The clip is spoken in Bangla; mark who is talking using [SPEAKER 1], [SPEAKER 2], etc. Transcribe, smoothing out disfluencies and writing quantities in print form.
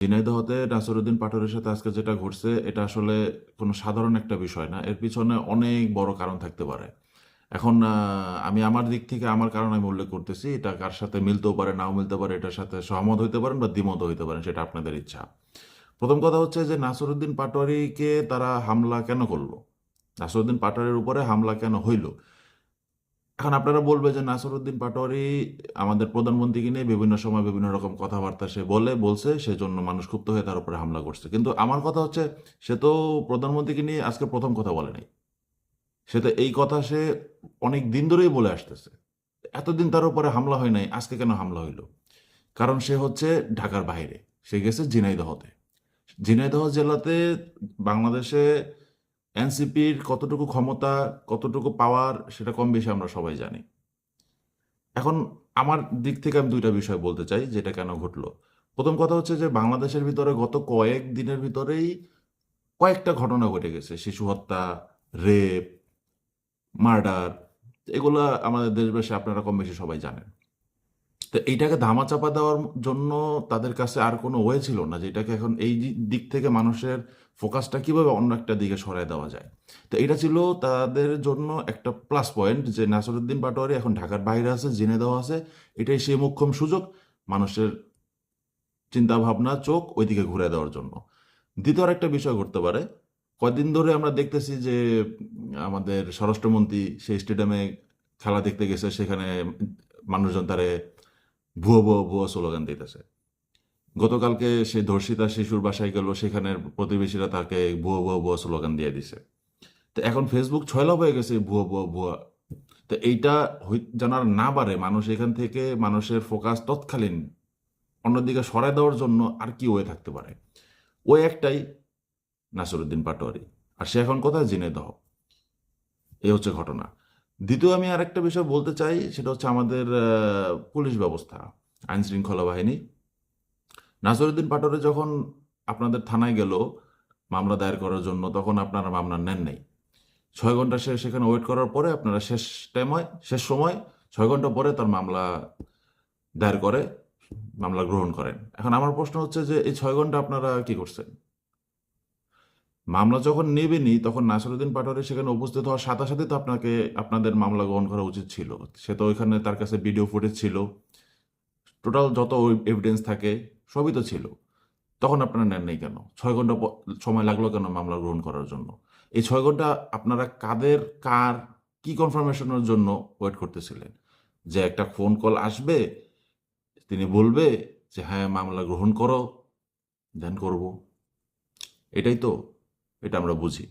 [SPEAKER 1] ঝিনাইদহতে নাসিরউদ্দিন পাটোয়ারির সাথে আজকে যেটা ঘটছে এটা আসলে কোনো সাধারণ একটা বিষয় না। এর পিছনে অনেক বড় কারণ থাকতে পারে। এখন আমি আমার দিক থেকে আমার কারণ আমি উল্লেখ করতেছি। এটা কার সাথে মিলতেও পারে, নাও মিলতে পারে। এটার সাথে সহমত হইতে পারেন বা দ্বিমতও হইতে পারেন। সেটা আপনাদের ইচ্ছা। প্রথম কথা হচ্ছে যে নাসিরউদ্দিন পাটোয়ারিকে তারা হামলা কেন করলো? নাসিরউদ্দিন পাটোয়ারির উপরে হামলা কেন হইল? এখন আপনারা বলবে যে নাসিরউদ্দিন পাটোয়ারি আমাদের প্রধানমন্ত্রীকে নিয়ে বিভিন্ন সময় বিভিন্ন রকম কথাবার্তা সে বলছে, সেজন্য মানুষ ক্ষুব্ধ হয়ে তার উপরে হামলা করছে। কিন্তু আমার কথা হচ্ছে সে তো প্রধানমন্ত্রীকে নিয়ে আজকে প্রথম কথা বলে নাই। সে তো এই কথা সে অনেক দিন ধরেই বলে আসতেছে। এতদিন তার উপরে হামলা হয় নাই, আজকে কেন হামলা হইল? কারণ সে হচ্ছে ঢাকার বাইরে। সে গেছে ঝিনাইদহতে। ঝিনাইদহ জেলাতে বাংলাদেশে এনসিপির কতটুকু ক্ষমতা, কতটুকু পাওয়ার সেটা কম বেশি আমরা সবাই জানি। এখন আমার দিক থেকে আমি ২ টা বিষয় বলতে চাই যে এটা কেন ঘটলো। প্রথম কথা হচ্ছে যে বাংলাদেশের ভিতরে গত কয়েক দিনের ভিতরেই কয়েকটা ঘটনা ঘটে গেছে। শিশু হত্যা, রেপ, মার্ডার এগুলা আমাদের দেশবাসী আপনারা কম বেশি সবাই জানেন। তো এইটাকে ধামাচাপা দেওয়ার জন্য তাদের কাছে আর কোনো ওয়ে ছিল না যে এটাকে এখন এই দিক থেকে মানুষের ফোকাসটা কিভাবে অন্য একটা দিকে সরায় দেওয়া যায়। তো এটা ছিল তাদের জন্য একটা প্লাস পয়েন্ট যে নাসিরউদ্দিন পাটোয়ারি এখন ঢাকার বাইরে আছে, ঝিনাইদহ আছে। এটাই সেই মোক্ষম সুযোগ মানুষের চিন্তা ভাবনা চোখ ওইদিকে ঘুরে দেওয়ার জন্য। দ্বিতীয় আরেকটা বিষয় ঘটতে পারে। কয়দিন ধরে আমরা দেখতেছি যে আমাদের স্বরাষ্ট্রমন্ত্রী সেই স্টেডিয়ামে খেলা দেখতে গেছে, সেখানে মানুষজন তারে ভুয়ো ভুয়ো ভুয়ো স্লোগান দিতেছে। গতকালকে সে ধর্ষিতা শিশুর বাসায় গেল, সেখানের প্রতিবেশীরা তাকে ভুয়ো ভুয়ো ভুয়ো স্লোগান দিয়ে দিছে। তো এখন ফেসবুক ছয়লাভ হয়ে গেছে ভুয়ো ভুয়ো ভুয়া। তো এইটা যেন আর না বাড়ে, মানুষ এখান থেকে মানুষের ফোকাস তৎকালীন অন্যদিকে সরায় দেওয়ার জন্য আর কি ওয়ে থাকতে পারে? ওই একটাই, নাসিরউদ্দিন পাটোয়ারি। আর সে এখন কোথায়? ঝিনাইদহ। এই হচ্ছে ঘটনা। দ্বিতীয় আমি আরেকটা বিষয় বলতে চাই, সেটা হচ্ছে আমাদের পুলিশ ব্যবস্থা, আইন শৃঙ্খলা বাহিনী। নাসিরউদ্দিন পাটোয়ারি যখন আপনাদের থানায় গেল মামলা দায়ের করার জন্য, তখন আপনারা মামলা নেন নাই। ৬ ঘন্টা সে সেখানে ওয়েট করার পরে আপনারা শেষ সময় ৬ ঘন্টা পরে তার মামলা দায়ের করে, মামলা গ্রহণ করেন। এখন আমার প্রশ্ন হচ্ছে যে এই ৬ ঘন্টা আপনারা কি করছেন? মামলা যখন নেবেনই তখন নাসিরউদ্দিন পাটোয়ারি সেখানে উপস্থিত হওয়ার সাথে সাথে তো আপনাদের মামলা গ্রহণ করা উচিত ছিল। সে তো ওইখানে তার কাছে ভিডিও ফুটেজ ছিল, টোটাল যত এভিডেন্স থাকে সবই তো ছিল। তখন আপনারা নেন নাই কেন? ৬ ঘন্টা সময় লাগলো কেন মামলা গ্রহণ করার জন্য? এই ৬ ঘন্টা আপনারা কার কি কনফার্মেশনের জন্য ওয়েট করতেছিলেন? যে একটা ফোন কল আসবে, তিনি বলবে যে হ্যাঁ মামলা গ্রহণ করো, দেন করব। এটাই তো, এটা আমরা বুঝি।